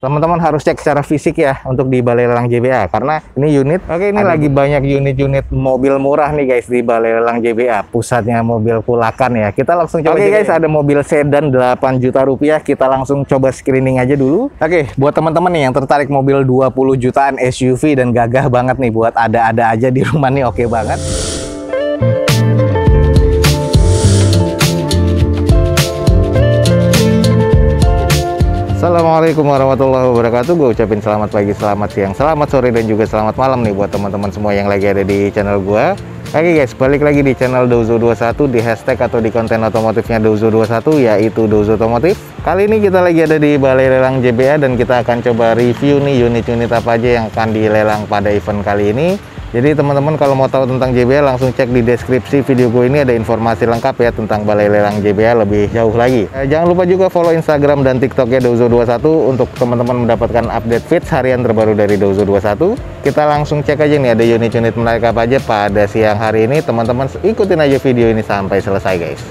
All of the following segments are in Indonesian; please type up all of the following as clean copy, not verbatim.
teman-teman harus cek secara fisik ya untuk di Balai Lelang JBA karena ini unit. Oke, ini lagi banyak unit-unit mobil murah nih guys di Balai Lelang JBA, pusatnya mobil kulakan ya. Kita langsung coba. Oke guys, ada mobil sedan 8 juta rupiah. Kita langsung coba screening aja dulu. Oke, buat teman-teman nih yang tertarik mobil 20 jutaan SUV dan gagah banget nih buat ada-ada aja di rumah nih, oke banget. Assalamualaikum warahmatullahi wabarakatuh. Gue ucapin selamat pagi, selamat siang, selamat sore, dan juga selamat malam nih buat teman-teman semua yang lagi ada di channel gue. Oke guys, balik lagi di channel Douzo21, di hashtag atau di konten otomotifnya Douzo21, yaitu Douzo Otomotif. Kali ini kita lagi ada di Balai Lelang JBA dan kita akan coba review nih unit-unit apa aja yang akan dilelang pada event kali ini. Jadi teman-teman kalau mau tahu tentang JBA langsung cek di deskripsi video gue ini, ada informasi lengkap ya tentang Balai Lelang JBA lebih jauh lagi. Jangan lupa juga follow Instagram dan TikToknya Douzo21 untuk teman-teman mendapatkan update feeds harian terbaru dari Douzo21. Kita langsung cek aja nih ada unit-unit menarik apa aja pada siang hari ini. Teman-teman ikutin aja video ini sampai selesai guys.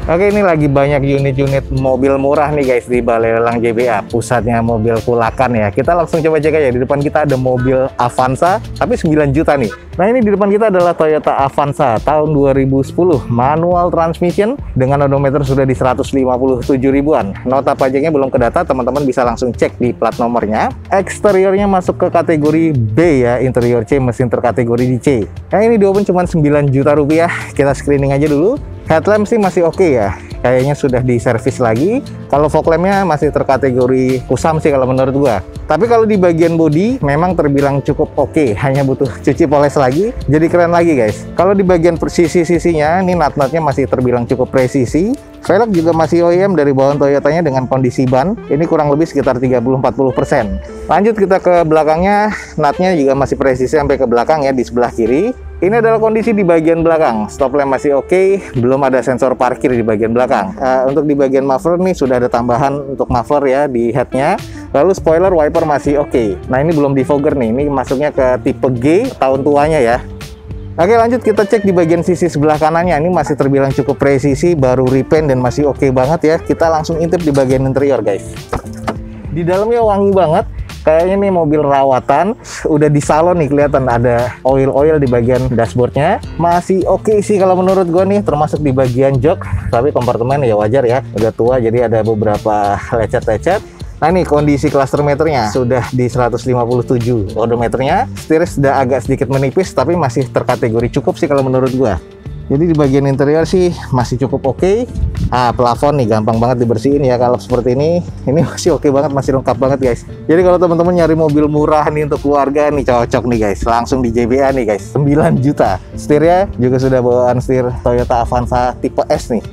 Oke, ini lagi banyak unit-unit mobil murah nih guys di Balai Lelang JBA, pusatnya mobil kulakan ya. Kita langsung coba cek aja. Di depan kita ada mobil Avanza, tapi 9 juta nih. Nah, ini di depan kita adalah Toyota Avanza tahun 2010, manual transmission dengan odometer sudah di 157 ribuan. Nota pajaknya belum kedata, teman-teman bisa langsung cek di plat nomornya. Eksteriornya masuk ke kategori B ya, interior C, mesin terkategori di C. Nah, ini diopen cuma 9 juta rupiah. Kita screening aja dulu. Headlamp sih masih oke ya, kayaknya sudah diservis lagi. Kalau fog lampnya masih terkategori kusam sih kalau menurut gua. Tapi kalau di bagian bodi memang terbilang cukup oke, hanya butuh cuci poles lagi, jadi keren lagi guys. Kalau di bagian sisi-sisinya, ini nut-nutnya masih terbilang cukup presisi. Velg juga masih OEM dari bawaan Toyotanya dengan kondisi ban, ini kurang lebih sekitar 30-40%. Lanjut kita ke belakangnya, nutnya juga masih presisi sampai ke belakang ya di sebelah kiri. Ini adalah kondisi di bagian belakang, stop lamp masih oke, belum ada sensor parkir di bagian belakang. Untuk di bagian muffler nih sudah ada tambahan untuk muffler ya di headnya. Lalu spoiler wiper masih oke. Nah, ini belum defogger nih, ini masuknya ke tipe G tahun tuanya ya. Oke, lanjut kita cek di bagian sisi sebelah kanannya. Ini masih terbilang cukup presisi, baru repaint dan masih oke banget ya. Kita langsung intip di bagian interior guys. Di dalamnya wangi banget. Kayaknya nih mobil rawatan, udah di salon nih kelihatan ada oil di bagian dashboardnya. Masih oke sih kalau menurut gue nih, termasuk di bagian jok. Tapi kompartemen ya wajar ya, udah tua jadi ada beberapa lecet-lecet. Nah, ini kondisi cluster meternya sudah di 157 odometernya. Setir sudah agak sedikit menipis tapi masih terkategori cukup sih kalau menurut gue. Jadi di bagian interior sih masih cukup oke. Plafon nih gampang banget dibersihin ya kalau seperti ini. Ini masih oke banget, masih lengkap banget guys. Jadi kalau teman-teman nyari mobil murah nih untuk keluarga nih cocok nih guys. Langsung di JBA nih guys, 9 juta. Setirnya juga sudah bawaan setir Toyota Avanza tipe S nih.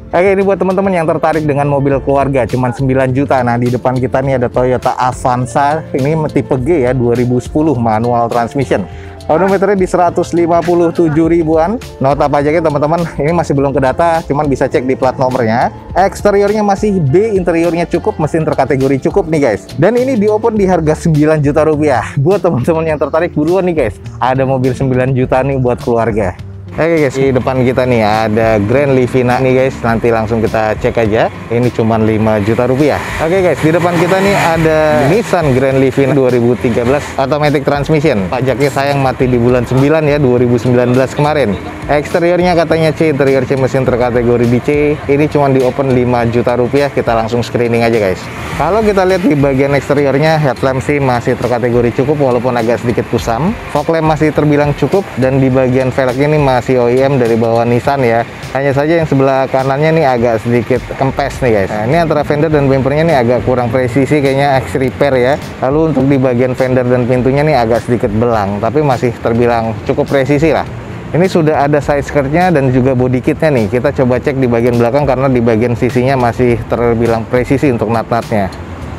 Oke, ini buat teman-teman yang tertarik dengan mobil keluarga cuman 9 juta. Nah, di depan kita nih ada Toyota Avanza, ini tipe G ya, 2010 manual transmission. Odometernya di 157 ribuan. Nota pajaknya teman-teman ini masih belum kedata, cuman bisa cek di plat nomornya. Eksteriornya masih B, interiornya cukup, mesin terkategori cukup nih guys. Dan ini diopen di harga 9 juta rupiah. Buat teman-teman yang tertarik buruan nih guys. Ada mobil 9 juta nih buat keluarga. Oke guys, di depan kita nih ada Grand Livina nih guys, nanti langsung kita cek aja. Ini cuma 5 juta rupiah. Oke guys, di depan kita nih ada Nissan Grand Livina 2013 automatic transmission. Pajaknya sayang mati di bulan 9 ya, 2019 kemarin. Eksteriornya katanya C, interior C, mesin terkategori di C. Ini cuma di open 5 juta rupiah. Kita langsung screening aja guys. Kalau kita lihat di bagian eksteriornya, headlamp sih masih terkategori cukup walaupun agak sedikit kusam. Fog lamp masih terbilang cukup, dan di bagian velgnya ini masih OEM dari bawah Nissan ya. Hanya saja yang sebelah kanannya nih agak sedikit kempes nih guys. Nah, ini antara fender dan bumpernya nih agak kurang presisi, kayaknya ex repair ya. Lalu untuk di bagian fender dan pintunya nih agak sedikit belang, tapi masih terbilang cukup presisi lah. Ini sudah ada side skirtnya dan juga body kitnya nih. Kita coba cek di bagian belakang karena di bagian sisinya masih terbilang presisi untuk nut-nutnya.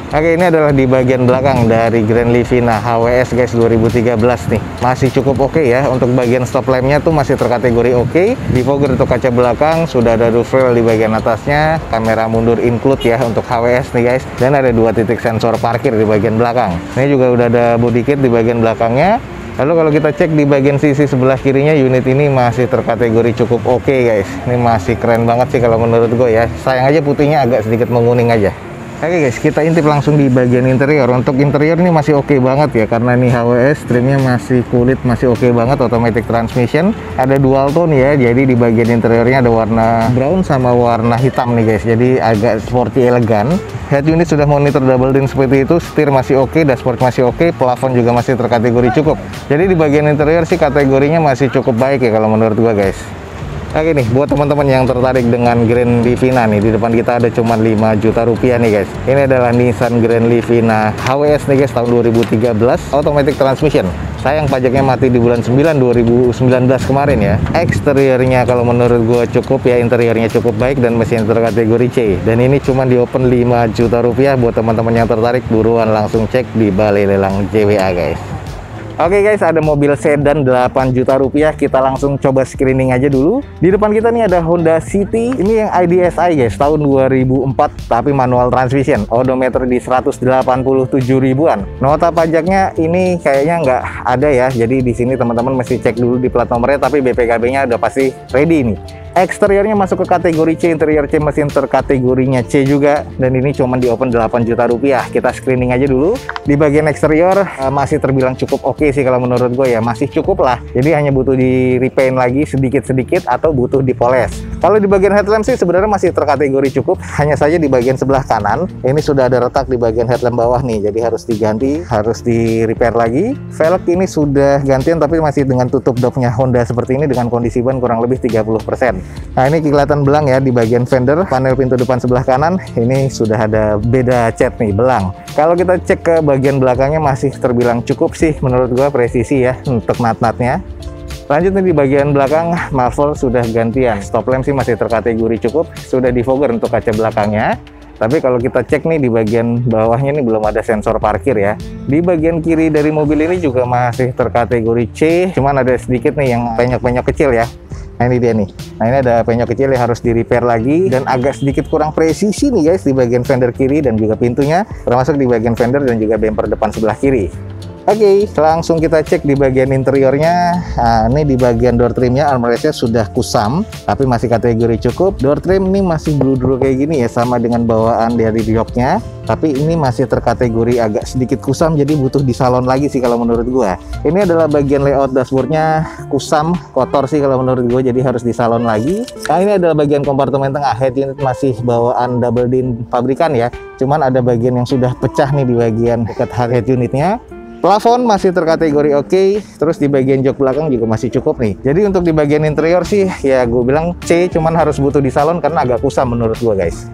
Oke, ini adalah di bagian belakang dari Grand Livina HWS guys 2013 nih. Masih cukup oke ya. Untuk bagian stop lampnya tuh masih terkategori oke. Defogger untuk kaca belakang, sudah ada roof rail di bagian atasnya. Kamera mundur include ya untuk HWS nih guys. Dan ada 2 titik sensor parkir di bagian belakang. Ini juga udah ada body kit di bagian belakangnya. Lalu kalau kita cek di bagian sisi sebelah kirinya, unit ini masih terkategori cukup oke guys. Ini masih keren banget sih kalau menurut gue ya. Sayang aja putihnya agak sedikit menguning aja. Oke guys, kita intip langsung di bagian interior. Untuk interior ini masih oke banget ya, karena ini HWS, trimnya masih kulit, masih oke banget, automatic transmission. Ada dual tone ya, jadi di bagian interiornya ada warna brown sama warna hitam nih guys, jadi agak sporty elegan. Head unit sudah monitor double din seperti itu, setir masih oke, dashboard masih oke, plafon juga masih terkategori cukup. Jadi di bagian interior sih kategorinya masih cukup baik ya kalau menurut gua guys. Oke nih, buat teman-teman yang tertarik dengan Grand Livina nih, di depan kita ada cuma 5 juta rupiah nih guys. Ini adalah Nissan Grand Livina HWS nih guys, tahun 2013, automatic transmission. Sayang pajaknya mati di bulan 9 2019 kemarin ya. Eksteriornya kalau menurut gua cukup ya, interiornya cukup baik dan mesin terkategori C. Dan ini cuma di open 5 juta rupiah. Buat teman-teman yang tertarik, buruan langsung cek di Balai Lelang JWA guys. Oke guys, ada mobil sedan 8 juta rupiah. Kita langsung coba screening aja dulu. Di depan kita nih ada Honda City. Ini yang IDSI guys, tahun 2004, tapi manual transmission. Odometer di 187 ribuan. Nota pajaknya ini kayaknya nggak ada ya. Jadi di sini teman-teman mesti cek dulu di plat nomornya, tapi BPKB-nya udah pasti ready nih. Eksteriornya masuk ke kategori C, interior C, mesin terkategorinya C juga, dan ini cuma di open 8 juta rupiah. Kita screening aja dulu. Di bagian eksterior masih terbilang cukup oke sih kalau menurut gue ya, masih cukup lah. Jadi hanya butuh di repaint lagi sedikit-sedikit atau butuh dipoles. Kalau di bagian headlamp sih sebenarnya masih terkategori cukup, hanya saja di bagian sebelah kanan ini sudah ada retak di bagian headlamp bawah nih, jadi harus diganti, harus di repair lagi. Velg ini sudah gantian tapi masih dengan tutup dopnya Honda seperti ini dengan kondisi ban kurang lebih 30%. Nah ini kelihatan belang ya di bagian fender, panel pintu depan sebelah kanan ini sudah ada beda cat nih, belang. Kalau kita cek ke bagian belakangnya masih terbilang cukup sih menurut gua, presisi ya untuk nat-natnya. Lanjut nih di bagian belakang, muffler sudah gantian, stop lamp sih masih terkategori cukup, sudah di fogger untuk kaca belakangnya. Tapi kalau kita cek nih di bagian bawahnya ini belum ada sensor parkir ya. Di bagian kiri dari mobil ini juga masih terkategori C, cuman ada sedikit nih yang penyok-penyok kecil ya. Nah ini dia nih, nah ini ada penyok kecil yang harus di repair lagi, dan agak sedikit kurang presisi nih guys di bagian fender kiri dan juga pintunya, termasuk di bagian fender dan juga bumper depan sebelah kiri. Oke, langsung kita cek di bagian interiornya. Nah, ini di bagian door trimnya, armrestnya sudah kusam, tapi masih kategori cukup. Door trim ini masih bludru kayak gini ya, sama dengan bawaan dari joknya. Tapi ini masih terkategori agak sedikit kusam, jadi butuh di salon lagi sih kalau menurut gua. Ini adalah bagian layout dashboardnya kusam, kotor sih kalau menurut gua, jadi harus di salon lagi. Nah ini adalah bagian kompartemen tengah, head unit masih bawaan double din pabrikan ya. Cuman ada bagian yang sudah pecah nih di bagian dekat head unitnya. Plafon masih terkategori oke, terus di bagian jok belakang juga masih cukup nih. Jadi untuk di bagian interior sih ya gue bilang C, cuman harus butuh di salon karena agak kusam menurut gue guys.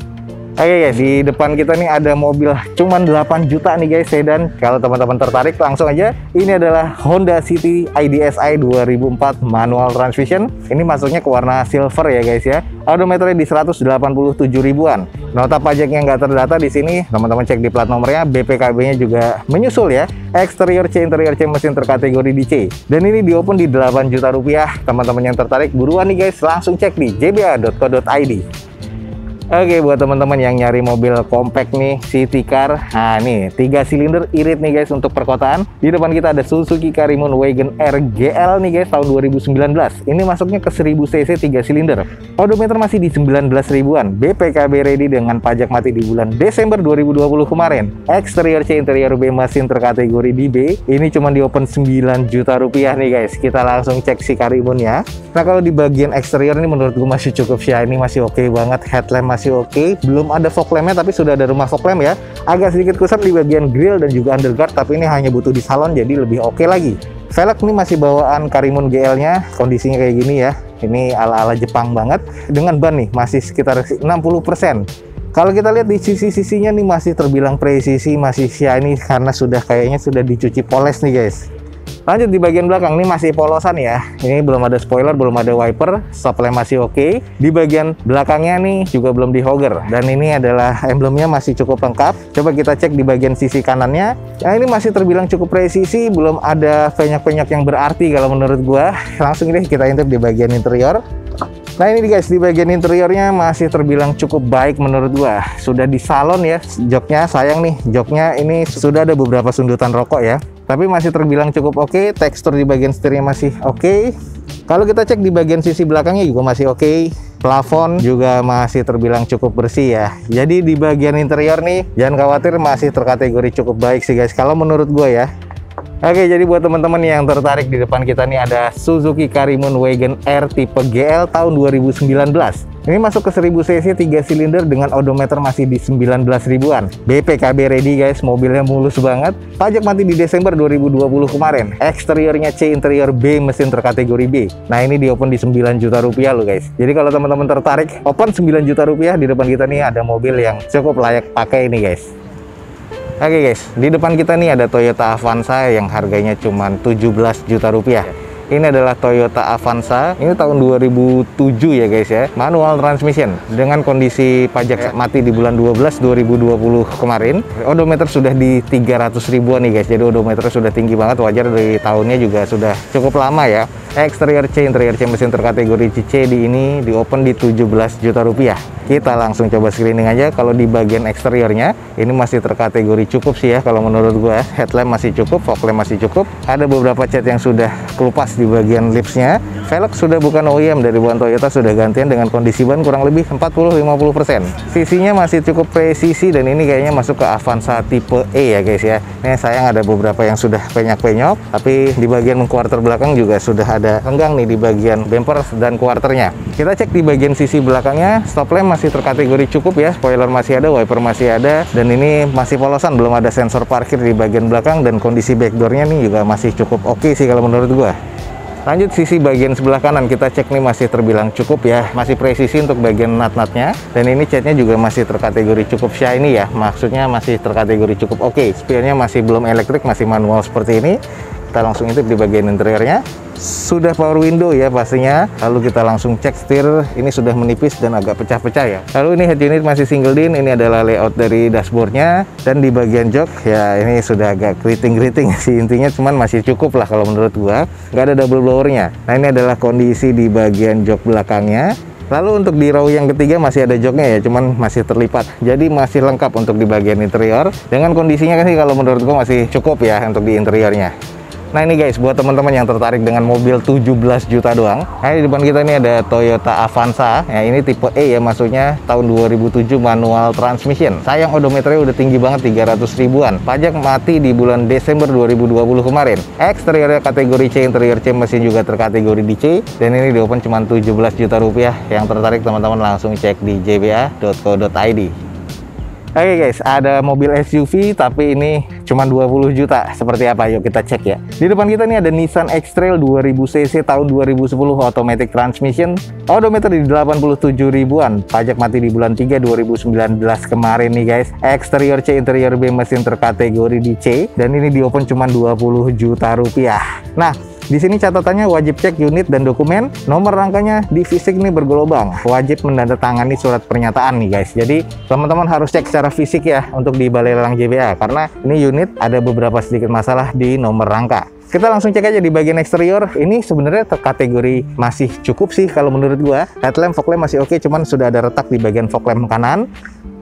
Oke guys, di depan kita nih ada mobil cuman 8 juta nih guys, sedan. Kalau teman-teman tertarik langsung aja. Ini adalah Honda City IDSI 2004 manual transmission. Ini masuknya ke warna silver ya guys ya. Odometernya di 187 ribuan. Nota pajaknya nggak terdata di sini. Teman-teman cek di plat nomornya, BPKB-nya juga menyusul ya. Eksterior C, interior C, mesin terkategori di C. Dan ini di open di 8 juta rupiah. Teman-teman yang tertarik buruan nih guys, langsung cek di jba.co.id. Oke, buat teman-teman yang nyari mobil compact nih, city car. Nah nih, 3 silinder irit nih guys untuk perkotaan. Di depan kita ada Suzuki Karimun Wagon R GL nih guys, tahun 2019. Ini masuknya ke 1000 cc 3 silinder. Odometer masih di 19 ribuan. BPKB ready dengan pajak mati di bulan Desember 2020 kemarin. Eksterior C, interior B, mesin terkategori di B. Ini cuma di open 9 juta rupiah nih guys. Kita langsung cek si Karimunnya. Nah kalau di bagian eksterior ini menurut gue masih cukup shiny, masih oke banget. Headlamp masih oke, belum ada fog lampnya tapi sudah ada rumah fog lamp ya. Agak sedikit kusam di bagian grill dan juga underguard, tapi ini hanya butuh di salon jadi lebih oke lagi. Velg ini masih bawaan Karimun GL-nya, kondisinya kayak gini ya. Ini ala-ala Jepang banget, dengan ban nih masih sekitar 60%. Kalau kita lihat di sisi-sisinya nih masih terbilang presisi, masih shiny karena sudah kayaknya sudah dicuci poles nih guys. Lanjut di bagian belakang, ini masih polosan ya. Ini belum ada spoiler, belum ada wiper, stop lamp masih oke. Di bagian belakangnya nih juga belum di hogger. Dan ini adalah emblemnya masih cukup lengkap. Coba kita cek di bagian sisi kanannya. Nah ini masih terbilang cukup presisi, belum ada penyok-penyok yang berarti kalau menurut gua. Langsung deh kita intip di bagian interior. Nah ini guys, di bagian interiornya masih terbilang cukup baik menurut gua. Sudah di salon ya joknya, sayang nih joknya ini sudah ada beberapa sundutan rokok ya. Tapi masih terbilang cukup oke. Tekstur di bagian setirnya masih oke. Kalau kita cek di bagian sisi belakangnya juga masih oke. Plafon juga masih terbilang cukup bersih ya. Jadi di bagian interior nih, jangan khawatir, masih terkategori cukup baik sih guys, kalau menurut gue ya. Oke, jadi buat teman-teman yang tertarik, di depan kita nih ada Suzuki Karimun Wagon R tipe GL tahun 2019. Ini masuk ke 1000 cc 3 silinder dengan odometer masih di 19 ribuan. BPKB ready guys, mobilnya mulus banget. Pajak mati di Desember 2020 kemarin. Eksteriornya C, interior B, mesin terkategori B. Nah, ini di open di 9 juta rupiah loh guys. Jadi kalau teman-teman tertarik, open 9 juta rupiah, di depan kita nih ada mobil yang cukup layak pakai ini guys. Oke guys, di depan kita nih ada Toyota Avanza yang harganya cuma 17 juta rupiah. Ini adalah Toyota Avanza, ini tahun 2007 ya guys ya, manual transmission dengan kondisi pajak mati di bulan 12 2020 kemarin. Odometer sudah di 300 ribuan nih guys, jadi odometer sudah tinggi banget, wajar dari tahunnya juga sudah cukup lama ya. Eksterior C, interior C, mesin terkategori C di ini di open di 17 juta rupiah. Kita langsung coba screening aja. Kalau di bagian eksteriornya ini masih terkategori cukup sih ya kalau menurut gua. Headlamp masih cukup, fog lamp masih cukup. Ada beberapa cat yang sudah kelupas di bagian lipsnya. Velg sudah bukan OEM, dari bahan Toyota sudah gantian dengan kondisi ban kurang lebih 40-50%. Sisinya masih cukup presisi dan ini kayaknya masuk ke Avanza tipe E ya guys ya. Ini sayang ada beberapa yang sudah penyok-penyok, tapi di bagian quarter belakang juga sudah ada renggang nih di bagian bumper dan quarternya. Kita cek di bagian sisi belakangnya, stop lamp masih terkategori cukup ya, spoiler masih ada, wiper masih ada, dan ini masih polosan, belum ada sensor parkir di bagian belakang, dan kondisi backdoornya nih juga masih cukup oke sih kalau menurut gua. Lanjut sisi bagian sebelah kanan, kita cek nih masih terbilang cukup ya, masih presisi untuk bagian nut-nutnya, dan ini catnya juga masih terkategori cukup shiny ya, maksudnya masih terkategori cukup oke. Spionnya masih belum elektrik, masih manual seperti ini. Kita langsung intip di bagian interiornya, sudah power window ya pastinya. Lalu kita langsung cek setir, ini sudah menipis dan agak pecah-pecah ya. Lalu ini head unit masih single din, ini adalah layout dari dashboardnya, dan di bagian jok ya ini sudah agak keriting-keriting sih intinya, cuman masih cukup lah kalau menurut gua. Nggak ada double blowernya. Nah, ini adalah kondisi di bagian jok belakangnya. Lalu untuk di row yang ketiga masih ada joknya ya, cuman masih terlipat, jadi masih lengkap untuk di bagian interior. Dengan kondisinya kan sih kalau menurut gua masih cukup ya untuk di interiornya. Nah ini guys, buat teman-teman yang tertarik dengan mobil 17 juta doang, nah di depan kita ini ada Toyota Avanza ya, ini tipe E ya, maksudnya tahun 2007 manual transmission. Sayang odometernya udah tinggi banget, 300 ribuan. Pajak mati di bulan Desember 2020 kemarin. Eksteriornya kategori C, interior C, mesin juga terkategori di C, dan ini di open cuma 17 juta rupiah. Yang tertarik teman-teman langsung cek di jba.co.id. Oke guys, ada mobil SUV tapi ini cuma 20 juta. Seperti apa? Yuk kita cek ya. Di depan kita nih ada Nissan X-Trail 2000 cc tahun 2010 automatic transmission. Odometer di 87 ribuan. Pajak mati di bulan 3 2019 kemarin nih guys. Eksterior C, interior B, mesin terkategori di C, dan ini di open cuma 20 juta rupiah. Nah, di sini catatannya wajib cek unit dan dokumen. Nomor rangkanya di fisik nih bergelombang. Wajib menandatangani surat pernyataan nih guys. Jadi teman-teman harus cek secara fisik ya untuk di Balai Lelang JBA, karena ini unit ada beberapa sedikit masalah di nomor rangka. Kita langsung cek aja di bagian eksterior. Ini sebenarnya terkategori masih cukup sih kalau menurut gua. Headlamp, fog lamp masih oke, cuman sudah ada retak di bagian fog lamp kanan.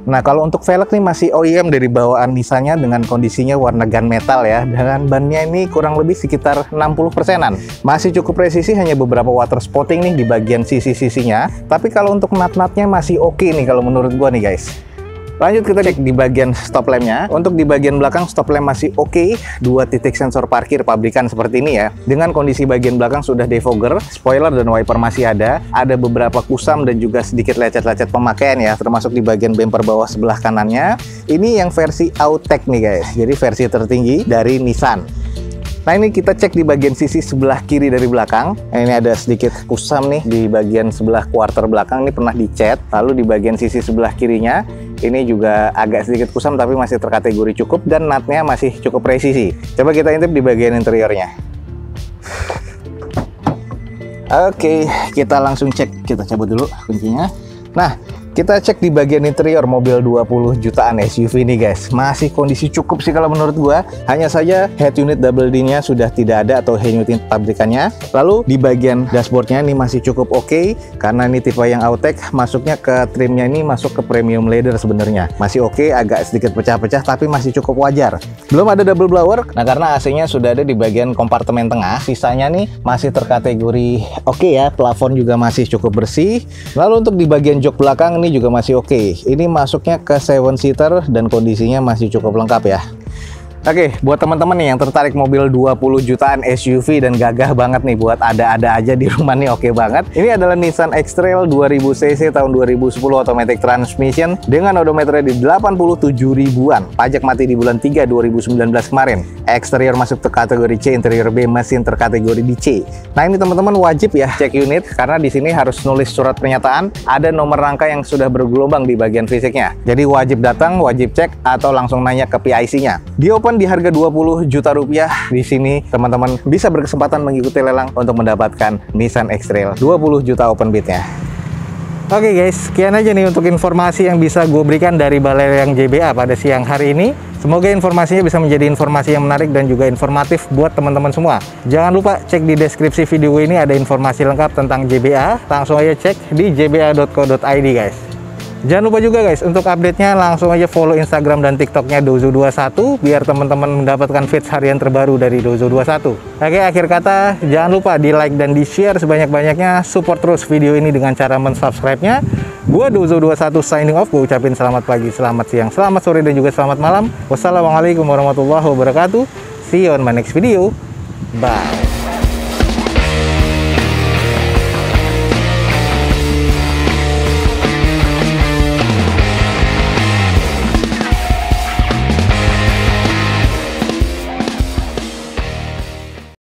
Nah, kalau untuk velg nih masih OEM dari bawaan Nissan-nya dengan kondisinya warna gunmetal ya. Dengan bannya ini kurang lebih sekitar 60%-an. Masih cukup presisi, hanya beberapa water spotting nih di bagian sisi-sisinya. Tapi kalau untuk nut-nutnya masih oke nih kalau menurut gua nih guys. Lanjut kita cek di bagian stop lamp-nya. Untuk di bagian belakang stop lamp masih oke. 2 titik sensor parkir pabrikan seperti ini ya. Dengan kondisi bagian belakang sudah defogger, spoiler dan wiper masih ada. Ada beberapa kusam dan juga sedikit lecet-lecet pemakaian ya, termasuk di bagian bumper bawah sebelah kanannya. Ini yang versi Outtech nih guys. Jadi versi tertinggi dari Nissan. Nah ini kita cek di bagian sisi sebelah kiri dari belakang. Nah, ini ada sedikit kusam nih di bagian sebelah quarter belakang, ini pernah dicat. Lalu di bagian sisi sebelah kirinya ini juga agak sedikit kusam tapi masih terkategori cukup, dan nutnya masih cukup presisi. Coba kita intip di bagian interiornya. Oke, kita langsung cek. Kita cabut dulu kuncinya. Nah, Kita cek di bagian interior mobil 20 jutaan SUV ini guys. Masih kondisi cukup sih kalau menurut gua. Hanya saja head unit double D-nya sudah tidak ada atau head unit pabrikannya. Lalu di bagian dashboardnya ini masih cukup oke, karena ini tipe yang Autek, masuknya ke trimnya ini masuk ke premium leather sebenarnya. Masih oke, agak sedikit pecah-pecah tapi masih cukup wajar. Belum ada double blower, nah karena AC-nya sudah ada di bagian kompartemen tengah. Sisanya nih masih terkategori oke ya, plafon juga masih cukup bersih. Lalu untuk di bagian jok belakang ini juga masih oke. Ini masuknya ke 7-seater dan kondisinya masih cukup lengkap ya. Oke, buat teman-teman nih yang tertarik mobil 20 jutaan SUV dan gagah banget nih buat ada-ada aja di rumah nih, oke banget. Ini adalah Nissan X-Trail 2000 cc tahun 2010 automatic transmission dengan odometernya di 87 ribuan. Pajak mati di bulan 3 2019 kemarin. Eksterior masuk ke kategori C, interior B, mesin terkategori di C. Nah, ini teman-teman wajib ya cek unit karena di sini harus nulis surat pernyataan, ada nomor rangka yang sudah bergelombang di bagian fisiknya. Jadi wajib datang, wajib cek atau langsung nanya ke PIC-nya. Di open di harga 20 juta rupiah. Di sini teman-teman bisa berkesempatan mengikuti lelang untuk mendapatkan Nissan X-Trail 20 juta open bid-nya. Oke guys, sekian aja nih untuk informasi yang bisa gue berikan dari Balai Lelang JBA pada siang hari ini. Semoga informasinya bisa menjadi informasi yang menarik dan juga informatif buat teman-teman semua. Jangan lupa cek di deskripsi video ini, ada informasi lengkap tentang JBA. Langsung aja cek di jba.co.id guys. Jangan lupa juga guys, untuk update-nya langsung aja follow Instagram dan TikTok-nya Dozo21 biar teman-teman mendapatkan feeds harian terbaru dari Dozo21. Oke, akhir kata jangan lupa di like dan di share sebanyak-banyaknya. Support terus video ini dengan cara mensubscribe-nya. Gua Dozo21 signing off. Gue ucapin selamat pagi, selamat siang, selamat sore dan juga selamat malam. Wassalamualaikum warahmatullahi wabarakatuh. See you on my next video. Bye.